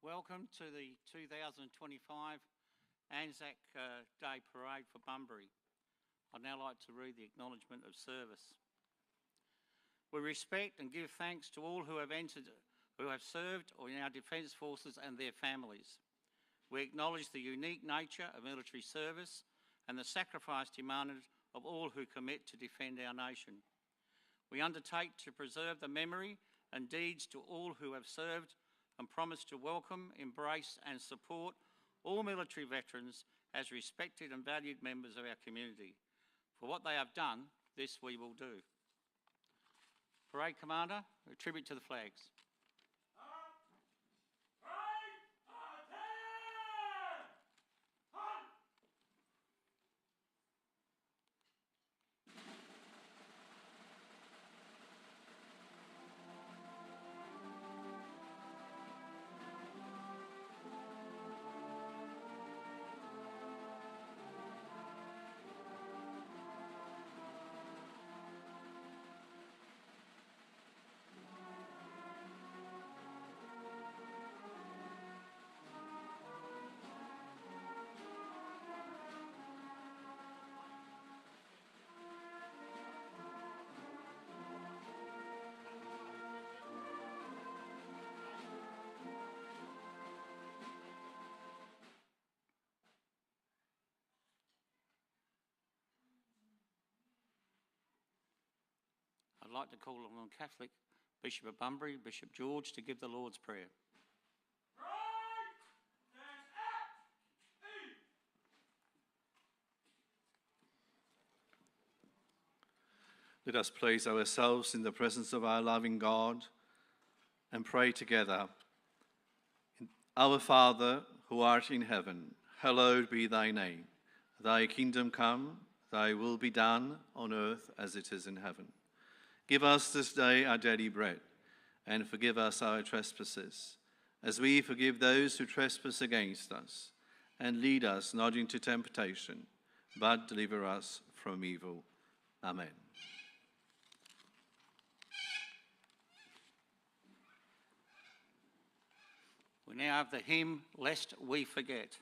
Welcome to the 2025 ANZAC Day Parade for Bunbury. I'd now like to read the acknowledgement of service. We respect and give thanks to all who have served in our Defence Forces and their families. We acknowledge the unique nature of military service and the sacrifice demanded of all who commit to defend our nation. We undertake to preserve the memory and deeds to all who have served and promise to welcome, embrace and support all military veterans as respected and valued members of our community. For what they have done, this we will do. Parade Commander, a tribute to the flags. I'd like to call on Catholic Bishop of Bunbury, Bishop George, to give the Lord's Prayer. Let us place ourselves in the presence of our loving God and pray together. Our Father, who art in heaven, hallowed be thy name. Thy kingdom come, thy will be done on earth as it is in heaven. Give us this day our daily bread, and forgive us our trespasses, as we forgive those who trespass against us. And lead us not into temptation, but deliver us from evil. Amen. We now have the hymn, Lest We Forget.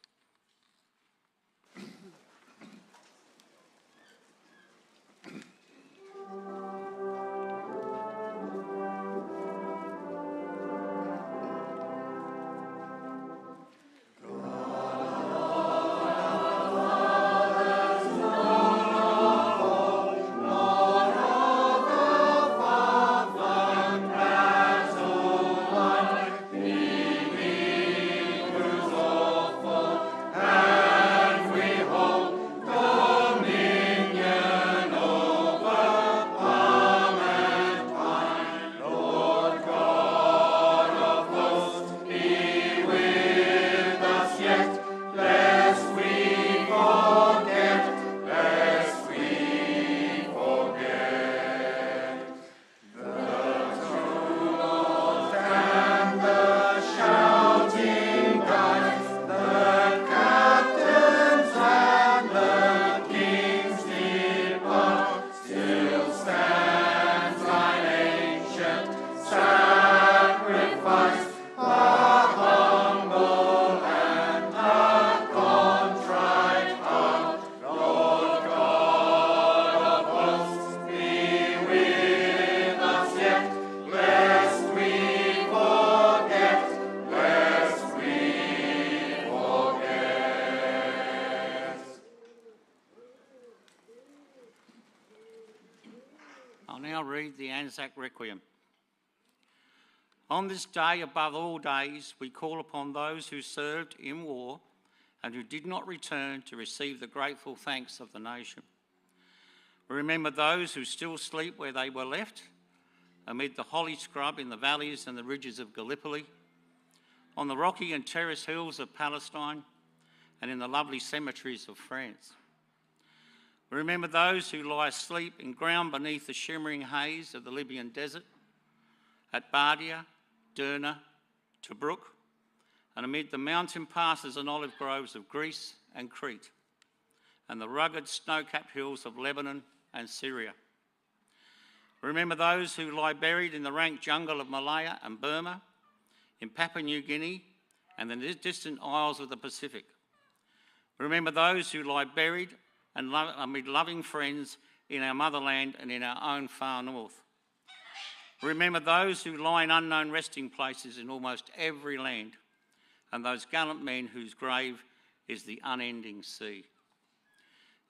I'll now read the ANZAC Requiem. On this day above all days, we call upon those who served in war and who did not return to receive the grateful thanks of the nation. We remember those who still sleep where they were left, amid the holly scrub in the valleys and the ridges of Gallipoli, on the rocky and terraced hills of Palestine, and in the lovely cemeteries of France. We remember those who lie asleep in ground beneath the shimmering haze of the Libyan desert, at Bardia, Derna, Tobruk, and amid the mountain passes and olive groves of Greece and Crete, and the rugged snow-capped hills of Lebanon and Syria. Remember those who lie buried in the rank jungle of Malaya and Burma, in Papua New Guinea, and the distant isles of the Pacific. Remember those who lie buried and amid loving friends in our motherland and in our own far north. Remember those who lie in unknown resting places in almost every land, and those gallant men whose grave is the unending sea.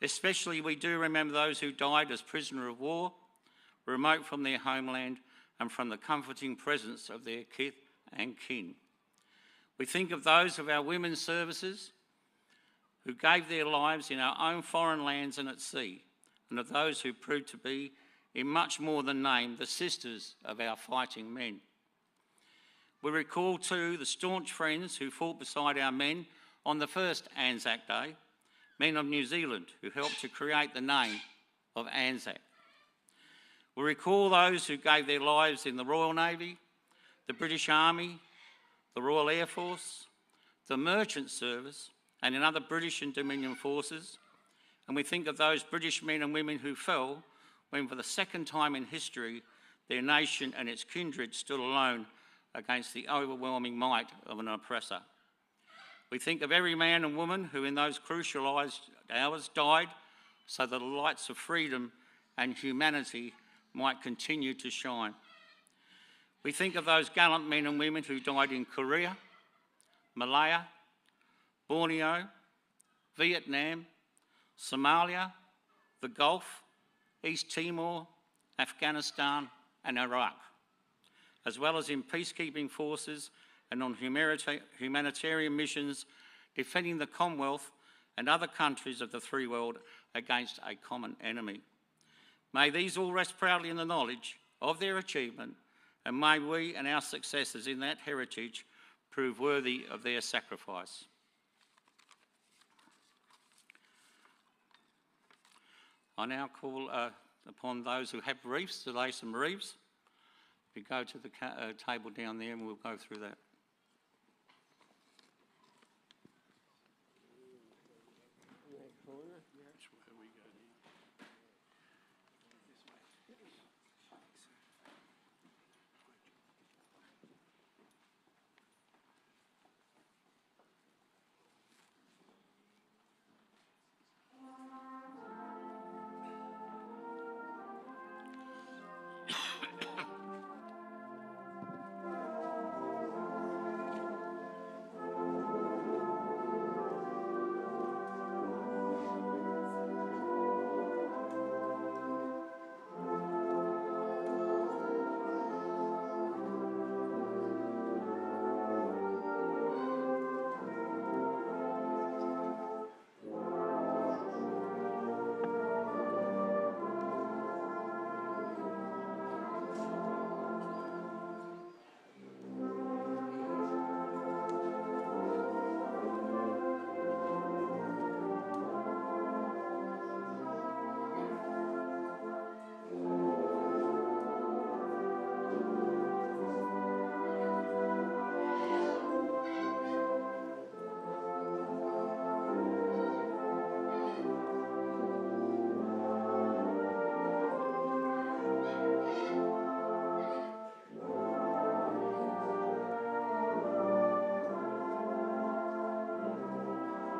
Especially we do remember those who died as prisoners of war, remote from their homeland and from the comforting presence of their kith and kin. We think of those of our women's services who gave their lives in our own foreign lands and at sea, and of those who proved to be, in much more than name, the sisters of our fighting men. We recall too the staunch friends who fought beside our men on the first ANZAC Day, men of New Zealand who helped to create the name of ANZAC. We recall those who gave their lives in the Royal Navy, the British Army, the Royal Air Force, the Merchant Service, and in other British and Dominion forces. And we think of those British men and women who fell when, for the second time in history, their nation and its kindred stood alone against the overwhelming might of an oppressor. We think of every man and woman who in those crucial hours died so that the lights of freedom and humanity might continue to shine. We think of those gallant men and women who died in Korea, Malaya, Borneo, Vietnam, Somalia, the Gulf, East Timor, Afghanistan and Iraq, as well as in peacekeeping forces and on humanitarian missions defending the Commonwealth and other countries of the free world against a common enemy. May these all rest proudly in the knowledge of their achievement, and may we and our successors in that heritage prove worthy of their sacrifice. I now call upon those who have wreaths to lay some wreaths. We go to the table down there and we'll go through that.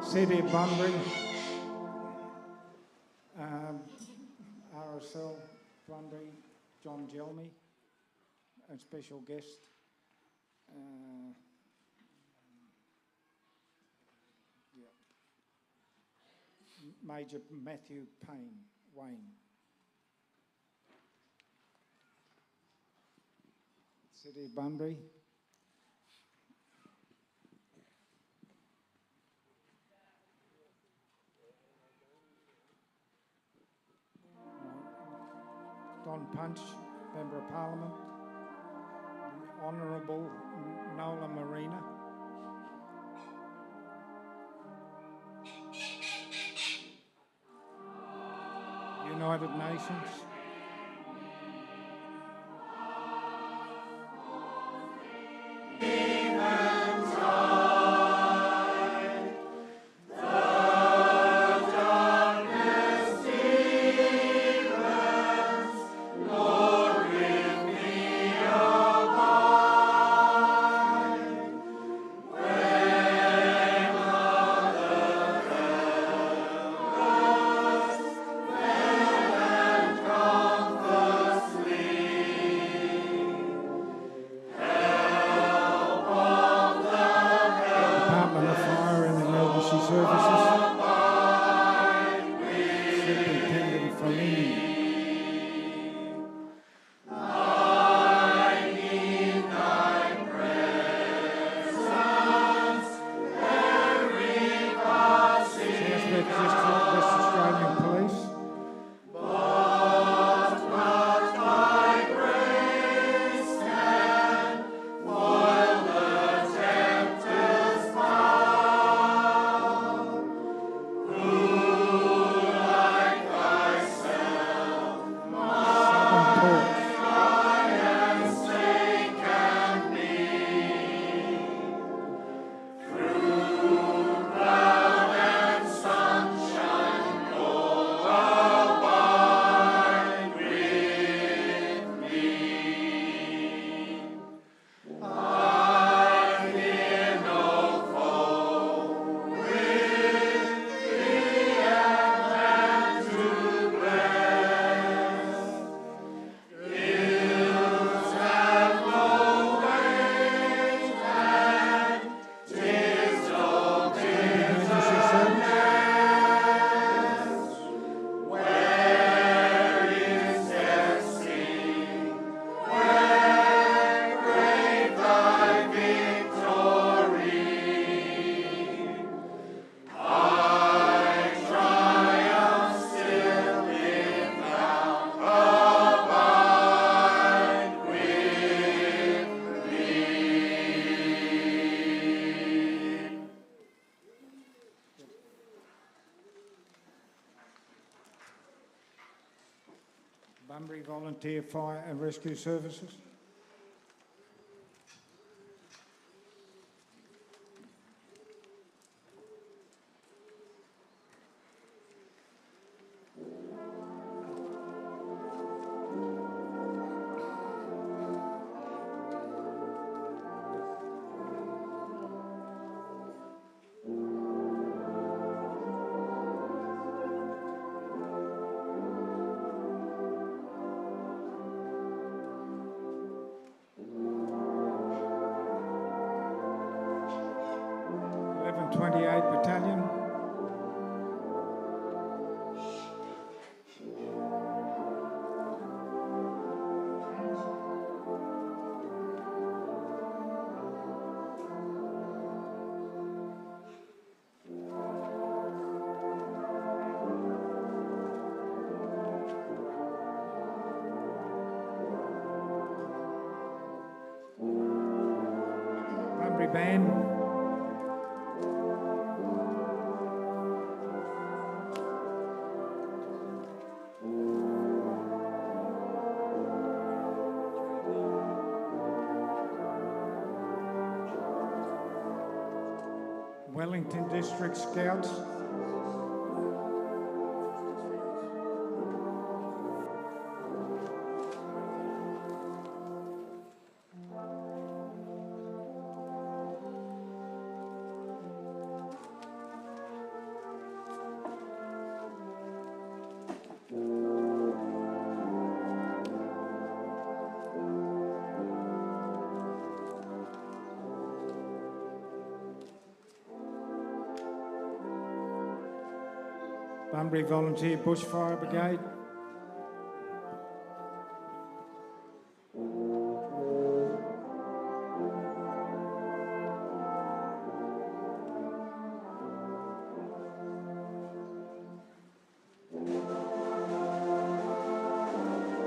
City of Bunbury, RSL Bunbury, John Gelmy, a special guest, Major Matthew Wayne. City of Bunbury. Don Punch, Member of Parliament, Honourable Nola Marina, United Nations, Where Bunbury Volunteer Fire and Rescue Services. Battalion. Bunbury Band. Wellington District Scouts. Bunbury Volunteer Bushfire Brigade.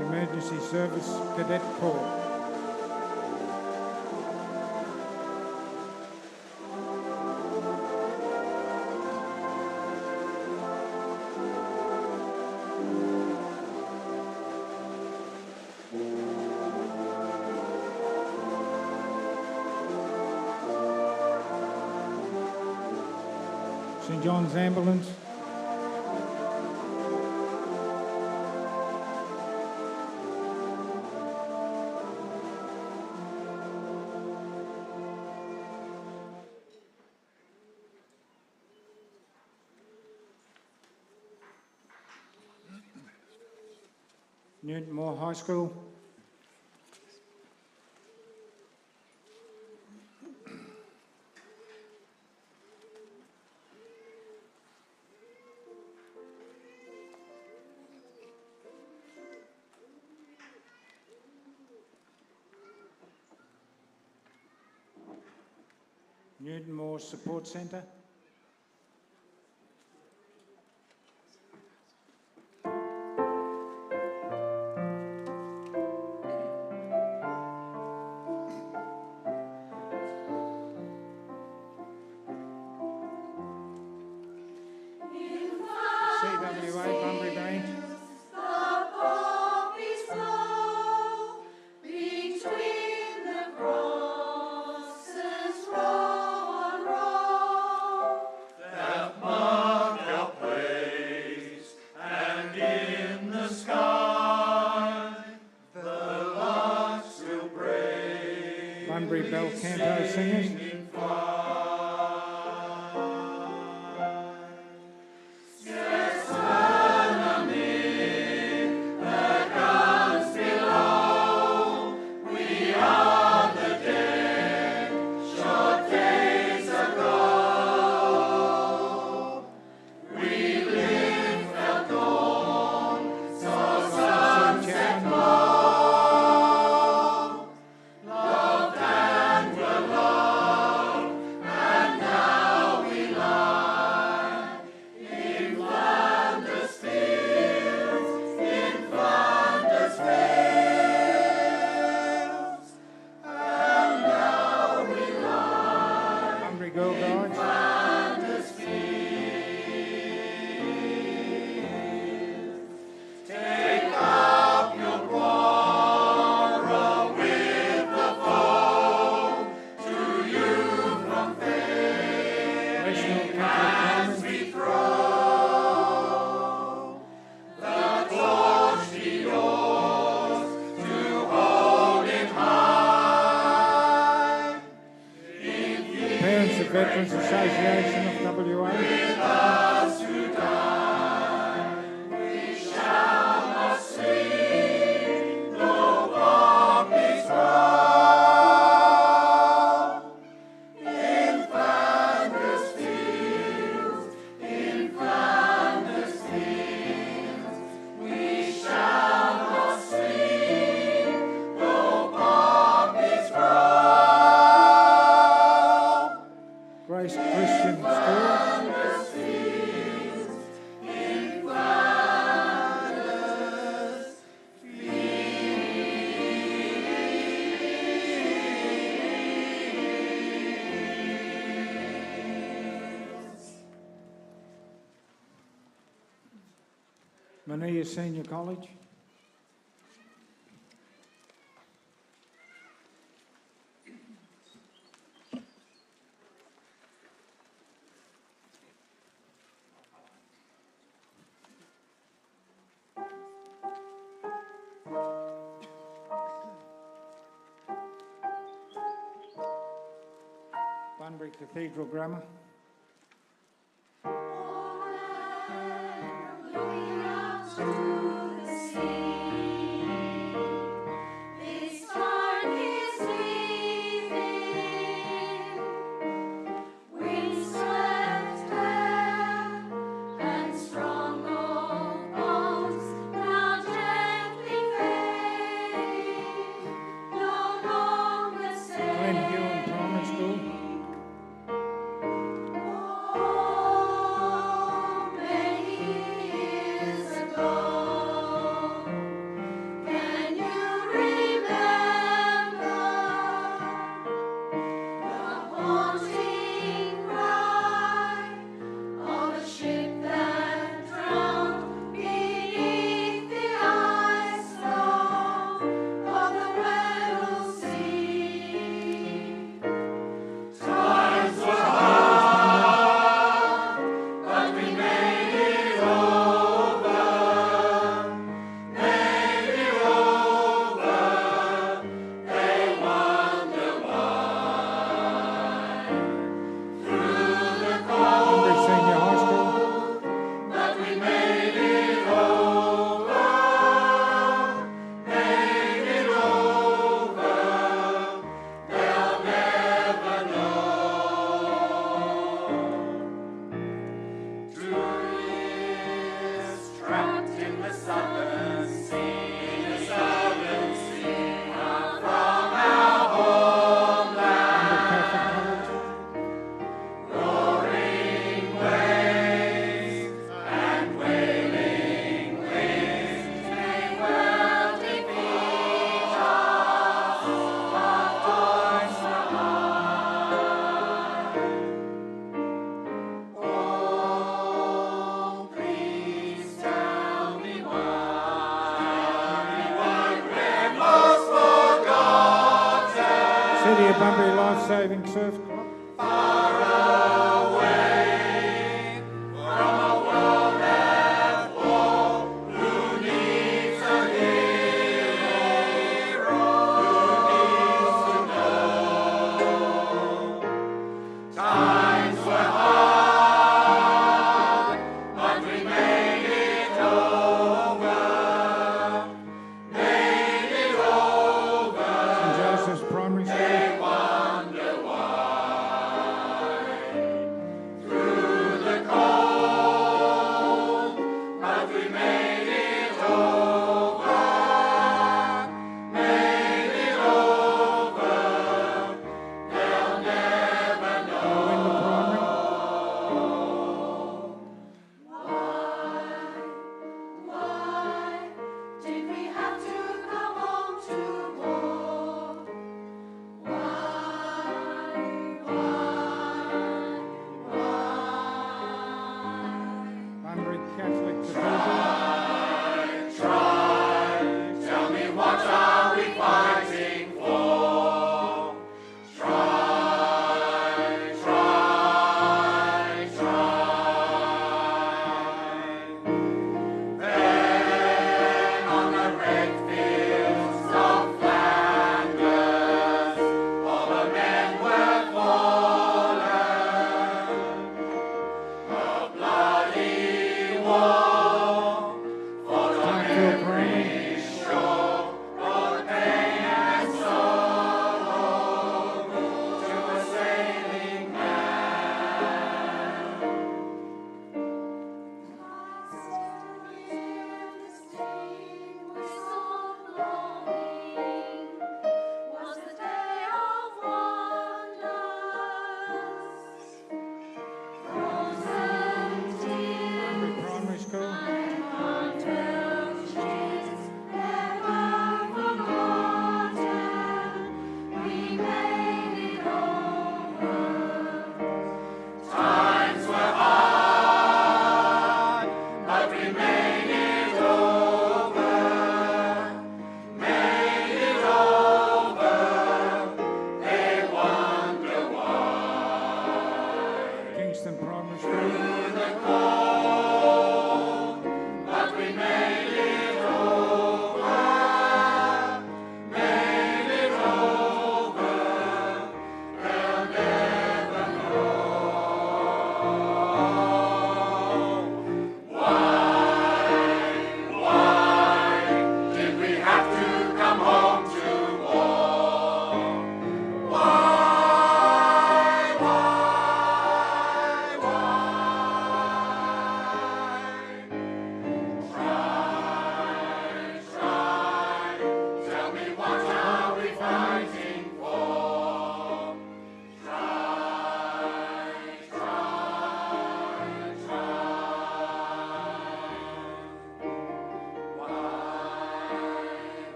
Emergency Service Cadet Corps. St John's Ambulance. Newton Moore High School. Newton Moore Support Centre. CWA Bunbury Bank. Bunbury Bell Canto Singers. Girl Guides. Take up the Veterans Association of WA. Grace Christian School. Mania Senior College. Bunbury Cathedral Grammar. Glen Primary School. City of Bunbury Life Saving Surf Club. St. Joseph's Primary School. Eastern Primary School.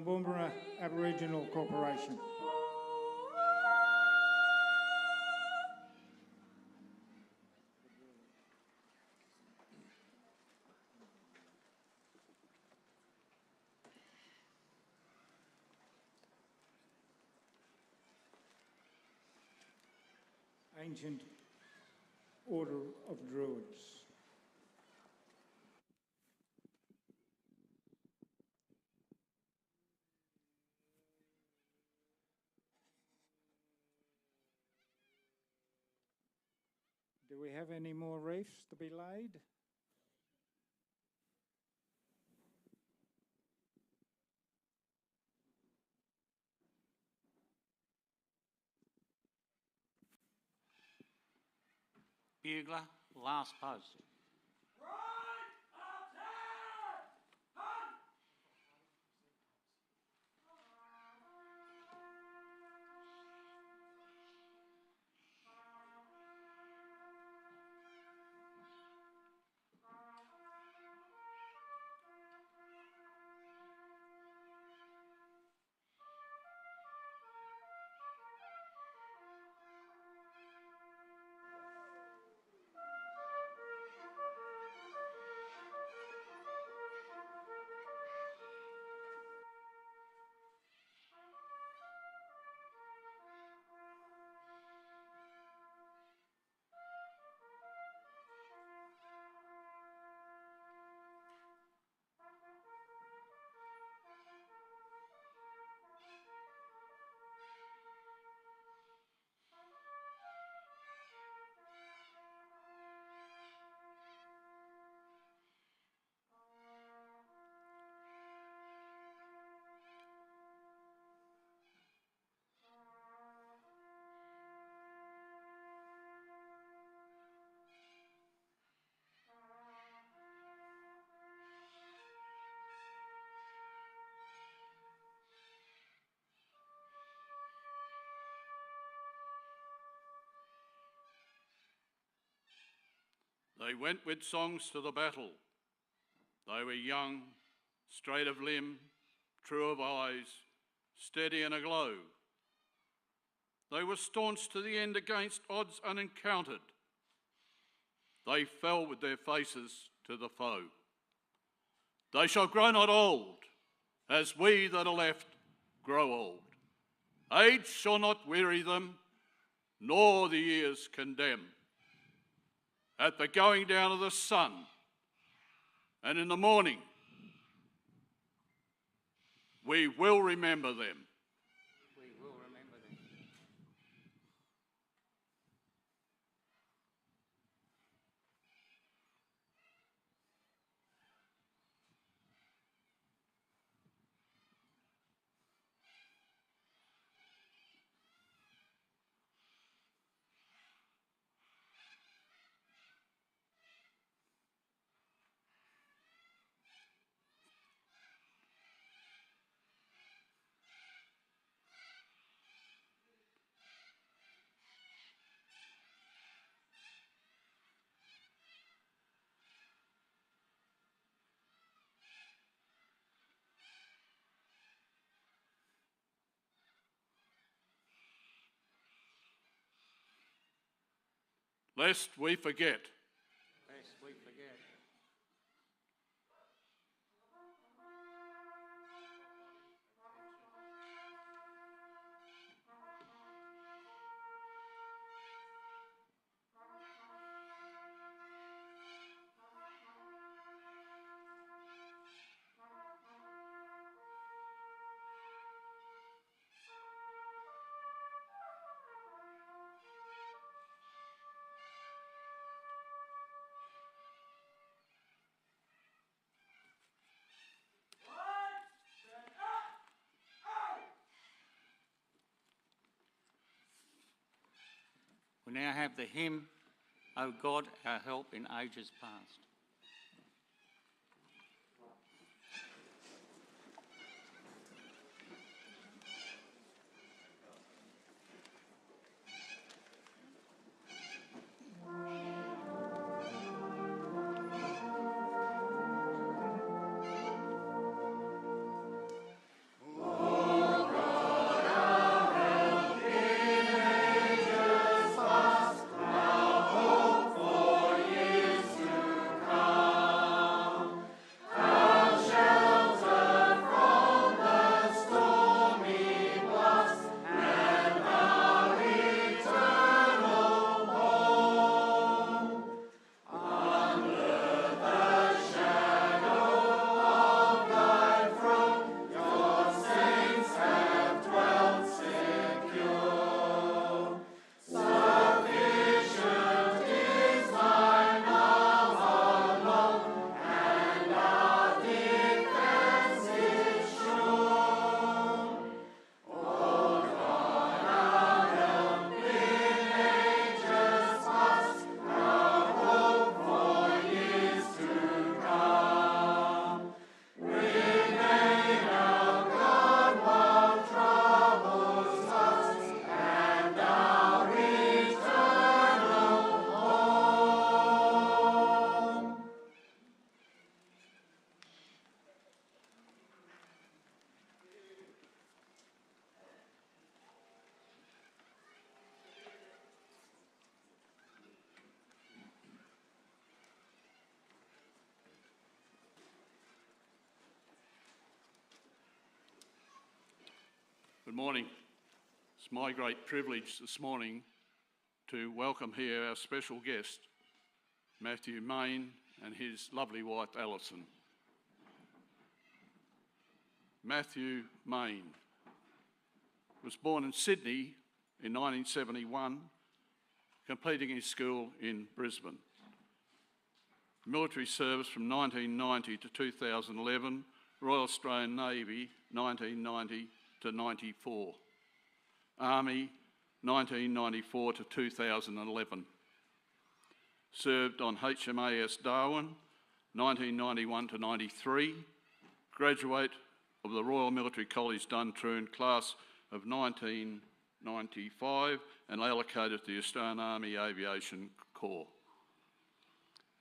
Bunbury Aboriginal Corporation. Ancient Order of Druids. Do we have any more reefs to be laid? Bugler, last post. They went with songs to the battle. They were young, straight of limb, true of eyes, steady and aglow. They were staunch to the end against odds unencountered. They fell with their faces to the foe. They shall grow not old, as we that are left grow old. Age shall not weary them, nor the years condemn. At the going down of the sun, and in the morning, we will remember them. We will remember them. lest we forget. Lest we forget. We now have the hymn, O God, our help in ages past. Good morning. It's my great privilege this morning to welcome here our special guest, Matthew Main, and his lovely wife, Alison. Matthew Main was born in Sydney in 1971, completing his school in Brisbane. Military service from 1990 to 2011, Royal Australian Navy 1990 to 94, Army 1994 to 2011. Served on HMAS Darwin 1991 to 93, graduate of the Royal Military College Duntroon class of 1995 and allocated to the Australian Army Aviation Corps.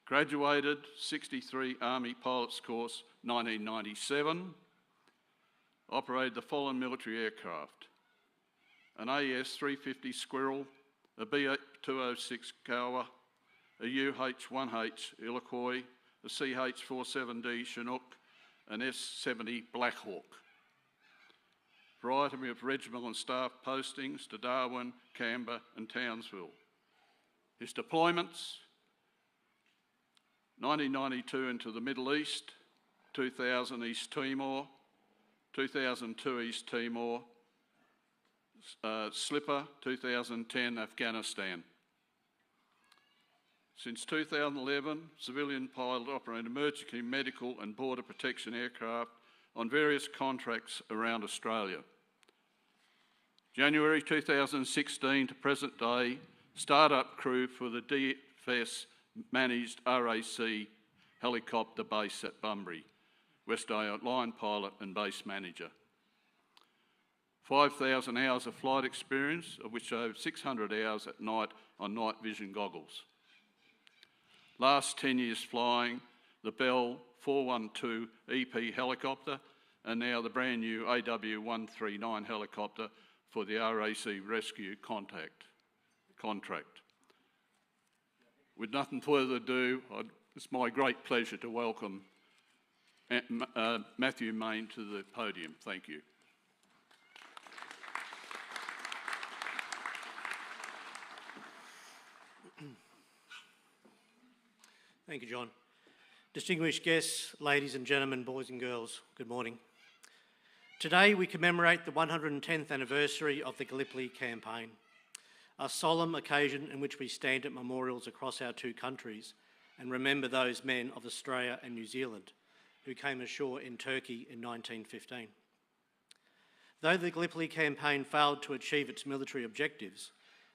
Graduated 63 Army Pilots Course 1997, operated the following military aircraft: an AS-350 Squirrel, a B-206 Cowa, a UH-1H Iroquois, a CH-47D Chinook, an S-70 Blackhawk. Variety of regimental and staff postings to Darwin, Canberra and Townsville. His deployments: 1992 into the Middle East, 2000 East Timor, 2002 East Timor, Slipper, 2010 Afghanistan. Since 2011, civilian pilot operated emergency medical and border protection aircraft on various contracts around Australia. January 2016 to present day, start-up crew for the DFS managed RAC helicopter base at Bunbury, West Australian line pilot and base manager. 5,000 hours of flight experience, of which over 600 hours at night on night vision goggles. Last 10 years flying the Bell 412 EP helicopter and now the brand new AW139 helicopter for the RAC rescue contract. With nothing further ado, it's my great pleasure to welcome Matthew Main to the podium. Thank you. Thank you, John. Distinguished guests, ladies and gentlemen, boys and girls, good morning. Today we commemorate the 110th anniversary of the Gallipoli campaign, a solemn occasion in which we stand at memorials across our two countries and remember those men of Australia and New Zealand who came ashore in Turkey in 1915. Though the Gallipoli campaign failed to achieve its military objectives,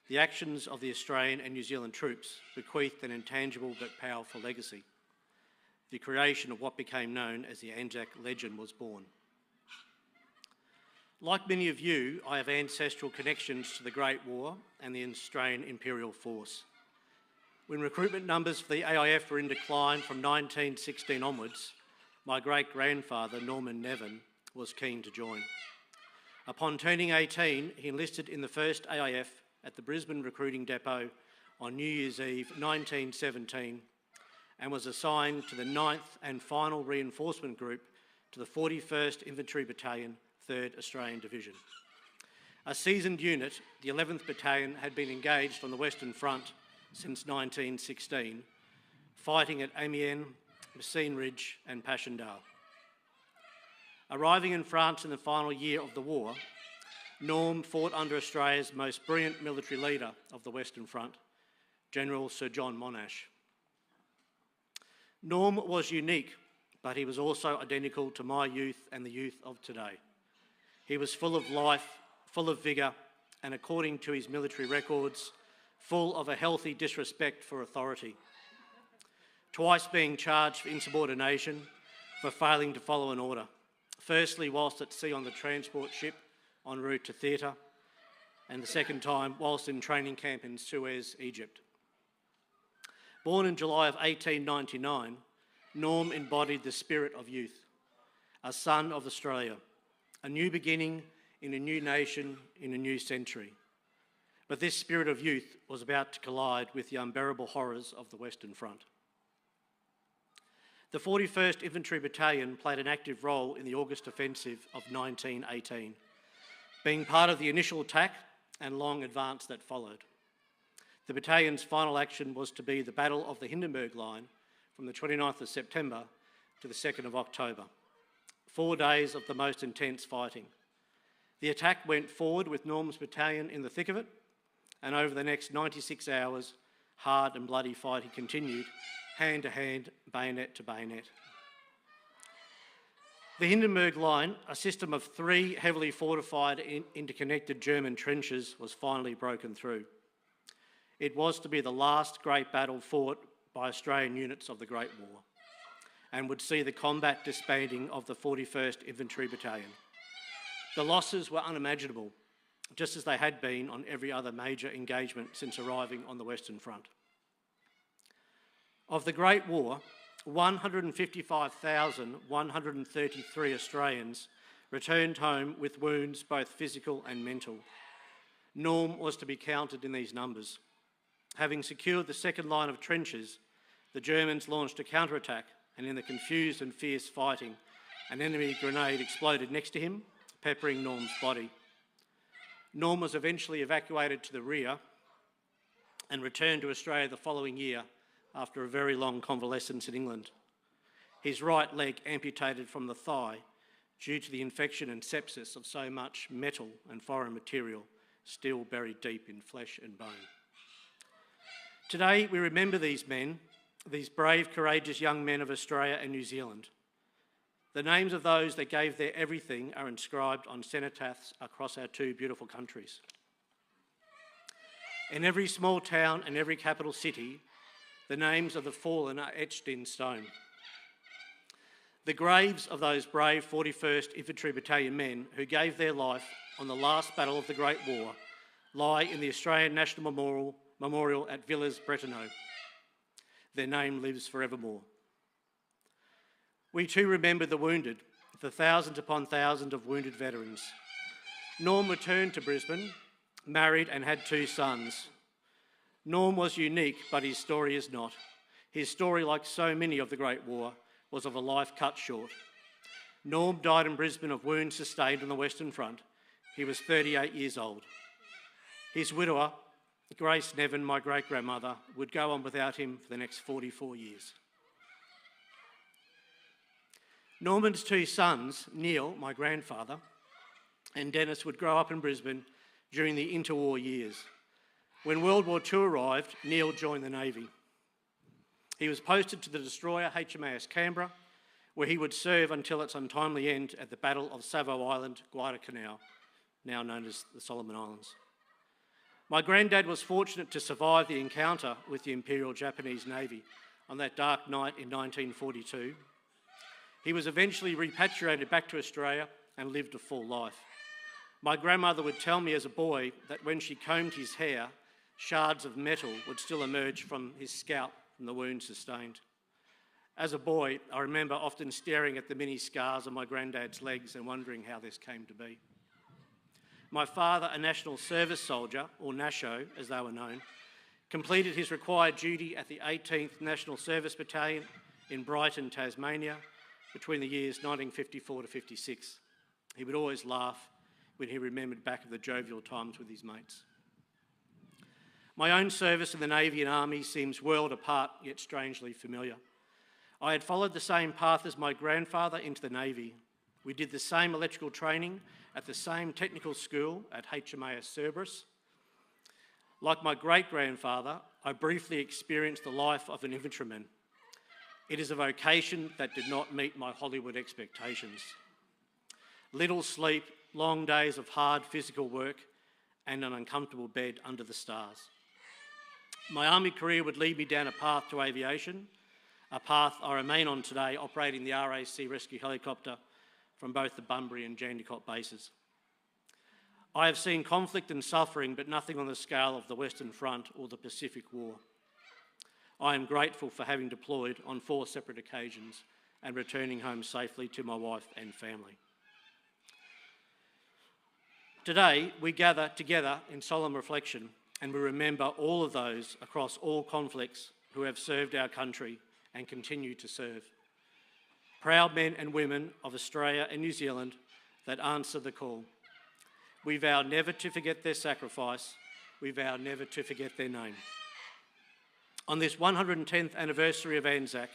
the actions of the Australian and New Zealand troops bequeathed an intangible but powerful legacy. The creation of what became known as the ANZAC legend was born. Like many of you, I have ancestral connections to the Great War and the Australian Imperial Force. When recruitment numbers for the AIF were in decline from 1916 onwards, my great-grandfather, Norman Nevin, was keen to join. Upon turning 18, he enlisted in the 1st AIF at the Brisbane Recruiting Depot on New Year's Eve 1917 and was assigned to the 9th and final reinforcement group to the 41st Infantry Battalion, 3rd Australian Division. A seasoned unit, the 11th Battalion had been engaged on the Western Front since 1916, fighting at Amiens, Messines Ridge and Passchendaele. Arriving in France in the final year of the war, Norm fought under Australia's most brilliant military leader of the Western Front, General Sir John Monash. Norm was unique, but he was also identical to my youth and the youth of today. He was full of life, full of vigour, and according to his military records, full of a healthy disrespect for authority. Twice being charged for insubordination for failing to follow an order, firstly whilst at sea on the transport ship en route to theatre, and the second time whilst in training camp in Suez, Egypt. Born in July of 1899, Norm embodied the spirit of youth, a son of Australia, a new beginning in a new nation in a new century. But this spirit of youth was about to collide with the unbearable horrors of the Western Front. The 41st Infantry Battalion played an active role in the August Offensive of 1918, being part of the initial attack and long advance that followed. The battalion's final action was to be the Battle of the Hindenburg Line from the 29th of September to the 2nd of October. 4 days of the most intense fighting. The attack went forward with Norm's battalion in the thick of it, and over the next 96 hours, hard and bloody fighting continued, hand to hand, bayonet to bayonet. The Hindenburg Line, a system of 3 heavily fortified interconnected German trenches, was finally broken through. It was to be the last great battle fought by Australian units of the Great War and would see the combat disbanding of the 41st Infantry Battalion. The losses were unimaginable, just as they had been on every other major engagement since arriving on the Western Front. Of the Great War, 155,133 Australians returned home with wounds both physical and mental. Norm was to be counted in these numbers. Having secured the second line of trenches, the Germans launched a counterattack, and in the confused and fierce fighting, an enemy grenade exploded next to him, peppering Norm's body. Norm was eventually evacuated to the rear and returned to Australia the following year after a very long convalescence in England. His right leg amputated from the thigh due to the infection and sepsis of so much metal and foreign material still buried deep in flesh and bone. Today we remember these men, these brave, courageous young men of Australia and New Zealand. The names of those that gave their everything are inscribed on cenotaphs across our two beautiful countries. In every small town and every capital city, the names of the fallen are etched in stone. The graves of those brave 41st Infantry Battalion men who gave their life on the last battle of the Great War lie in the Australian National Memorial at Villers-Bretonneux. Their name lives forevermore. We too remember the wounded, the thousands upon thousands of wounded veterans. Norm returned to Brisbane, married and had 2 sons. Norm was unique, but his story is not. His story, like so many of the Great War, was of a life cut short. Norm died in Brisbane of wounds sustained on the Western Front. He was 38 years old. His widower, Grace Nevin, my great-grandmother, would go on without him for the next 44 years. Norman's two sons, Neil, my grandfather, and Dennis would grow up in Brisbane during the interwar years. When World War II arrived, Neil joined the Navy. He was posted to the destroyer HMAS Canberra, where he would serve until its untimely end at the Battle of Savo Island, Guadalcanal, now known as the Solomon Islands. My granddad was fortunate to survive the encounter with the Imperial Japanese Navy on that dark night in 1942. He was eventually repatriated back to Australia and lived a full life. My grandmother would tell me as a boy that when she combed his hair, shards of metal would still emerge from his scalp from the wounds sustained. As a boy, I remember often staring at the many scars on my granddad's legs and wondering how this came to be. My father, a National Service soldier, or NASHO as they were known, completed his required duty at the 18th National Service Battalion in Brighton, Tasmania, between the years 1954 to 56. He would always laugh when he remembered back of the jovial times with his mates. My own service in the Navy and Army seems world apart, yet strangely familiar. I had followed the same path as my grandfather into the Navy. We did the same electrical training at the same technical school at HMAS Cerberus. Like my great-grandfather, I briefly experienced the life of an infantryman. It is a vocation that did not meet my Hollywood expectations. Little sleep, long days of hard physical work, and an uncomfortable bed under the stars. My army career would lead me down a path to aviation, a path I remain on today, operating the RAC rescue helicopter from both the Bunbury and Jandakot bases. I have seen conflict and suffering, but nothing on the scale of the Western Front or the Pacific War. I am grateful for having deployed on 4 separate occasions and returning home safely to my wife and family. Today, we gather together in solemn reflection and we remember all of those across all conflicts who have served our country and continue to serve. Proud men and women of Australia and New Zealand that answer the call. We vow never to forget their sacrifice. We vow never to forget their name. On this 110th anniversary of ANZAC,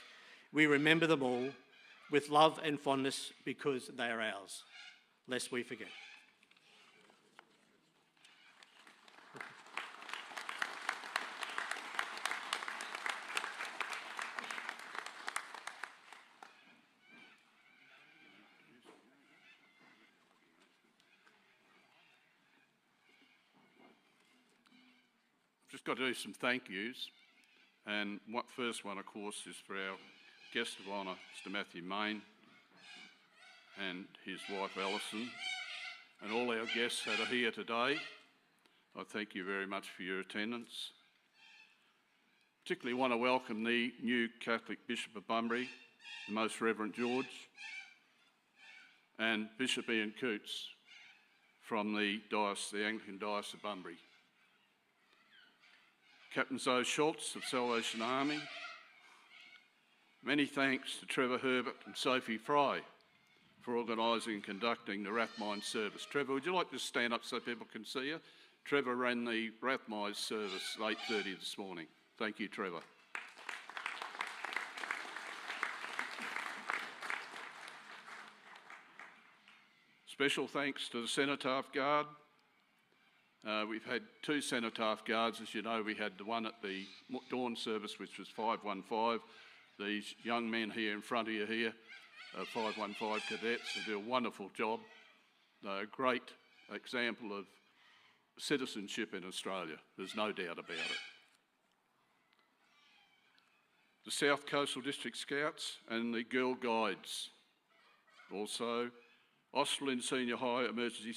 we remember them all with love and fondness because they are ours, lest we forget. Just got to do some thank yous. And what first one, of course, is for our guest of honour, Mr. Matthew Main, and his wife Alison, and all our guests that are here today. I thank you very much for your attendance. Particularly want to welcome the new Catholic Bishop of Bunbury, the Most Reverend George, and Bishop Ian Cootes from the Anglican Diocese of Bunbury. Captain Zoe Schultz of Salvation Army. Many thanks to Trevor Herbert and Sophie Fry for organising and conducting the Rathmines service. Trevor, would you like to stand up so people can see you? Trevor ran the Rathmines service at 8:30 this morning. Thank you, Trevor. Special thanks to the Cenotaph Guard. We've had 2 Cenotaph Guards, as you know. We had the one at the dawn service, which was 515. These young men here in front of you here, 515 cadets, who do a wonderful job. They're a great example of citizenship in Australia. There's no doubt about it. The South Coastal District Scouts and the Girl Guides. Also, Australind Senior High Emergency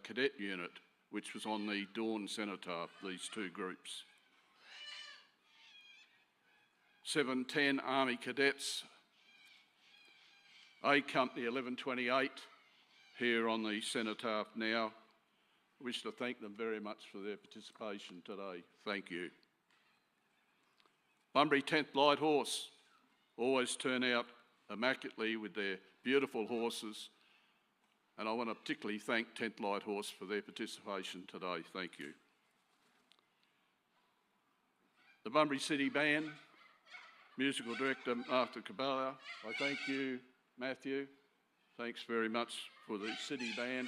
Cadet Unit, which was on the Dawn Cenotaph, these 2 groups. 710 Army Cadets, A Company 1128, here on the Cenotaph now. I wish to thank them very much for their participation today. Thank you. Bunbury 10th Light Horse always turn out immaculately with their beautiful horses, and I want to particularly thank 10th Light Horse for their participation today. Thank you. The Bunbury City Band, Musical Director Martha Cabela, I thank you, Matthew. Thanks very much for the City Band.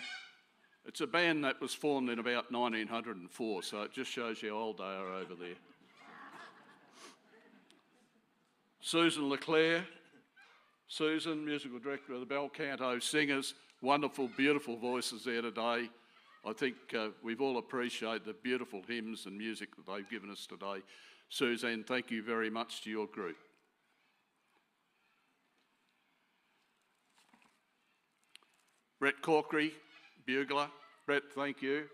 It's a band that was formed in about 1904, so it just shows you how old they are over there. Susan Leclerc, Susan, Musical Director of the Bel Canto Singers, wonderful, beautiful voices there today. I think we've all appreciated the beautiful hymns and music that they've given us today. Suzanne, thank you very much to your group. Brett Corkery, bugler. Brett, thank you.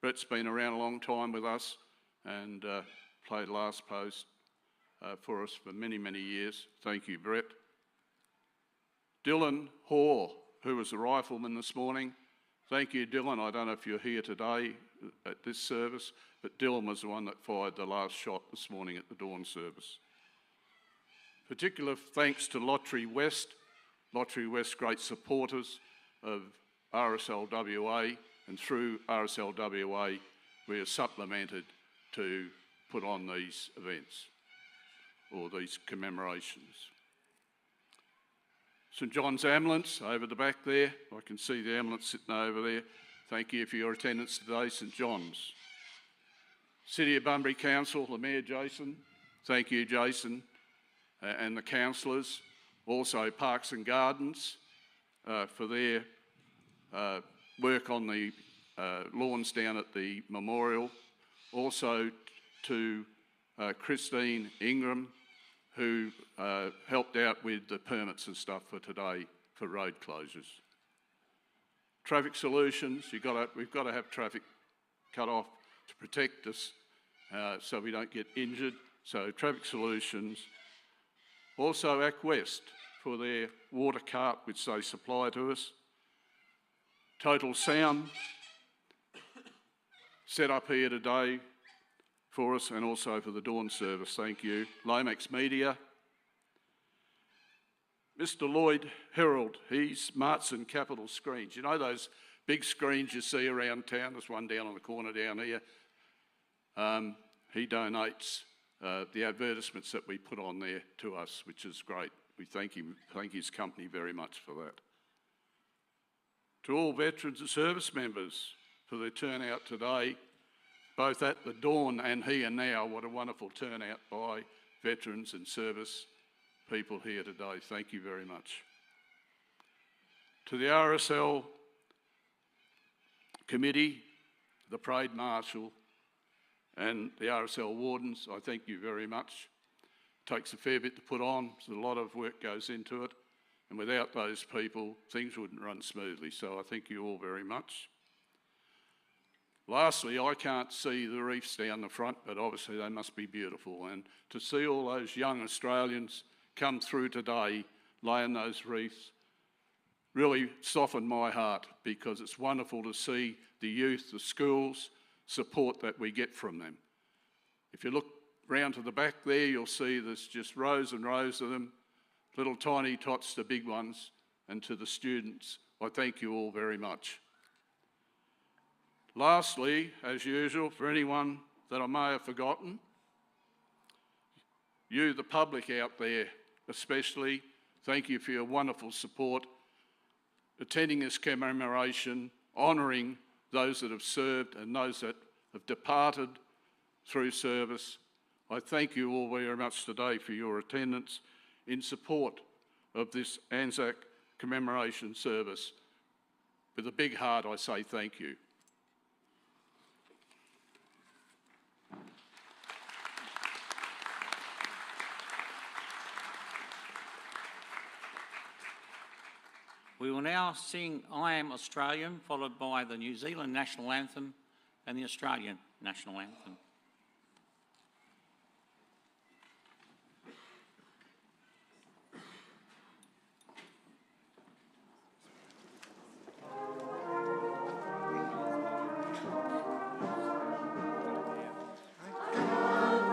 Brett's been around a long time with us and played last post for us for many, many years. Thank you, Brett. Dylan Hoare, who was a rifleman this morning. Thank you, Dylan. I don't know if you're here today at this service, but Dylan was the one that fired the last shot this morning at the dawn service. Particular thanks to Lottery West. Lottery West, great supporters of RSL WA, and through RSL WA we are supplemented to put on these events or these commemorations. St John's Ambulance over the back there. I can see the ambulance sitting over there. Thank you for your attendance today, St John's. City of Bunbury Council, the Mayor Jason. Thank you, Jason, and the councillors. Also Parks and Gardens for their work on the lawns down at the memorial. Also to Christine Ingram, who helped out with the permits and stuff for today for road closures. Traffic Solutions, we've got to have traffic cut off to protect us so we don't get injured. So Traffic Solutions. Also AcWest for their water cart which they supply to us. Total Sound set up here today for us and also for the dawn service, thank you. Lomax Media. Mr Lloyd Herald, he's Martson Capital Screens. You know those big screens you see around town? There's one down on the corner down here. He donates the advertisements that we put on there to us, which is great. We thank him, thank his company very much for that. To all veterans and service members for their turnout today, both at the dawn and here now. What a wonderful turnout by veterans and service people here today. Thank you very much. To the RSL committee, the parade marshal and the RSL wardens, I thank you very much. It takes a fair bit to put on, so a lot of work goes into it, and without those people things wouldn't run smoothly, so I thank you all very much. Lastly, I can't see the reefs down the front, but obviously they must be beautiful, and to see all those young Australians come through today laying those reefs really softened my heart, because it's wonderful to see the youth, the schools, support that we get from them. If you look round to the back there, you'll see there's just rows and rows of them, little tiny tots to big ones, and to the students, I thank you all very much. Lastly, as usual, for anyone that I may have forgotten, you, the public out there especially, thank you for your wonderful support, attending this commemoration, honouring those that have served and those that have departed through service. I thank you all very much today for your attendance in support of this ANZAC commemoration service. With a big heart, I say thank you. We will now sing I Am Australian, followed by the New Zealand National Anthem and the Australian National Anthem.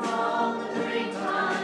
From the great time.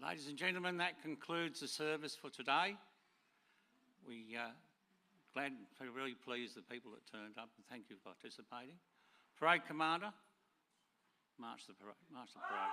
Ladies and gentlemen, that concludes the service for today. We we're really pleased the people that turned up, and thank you for participating. Parade Commander, march the parade. March the parade.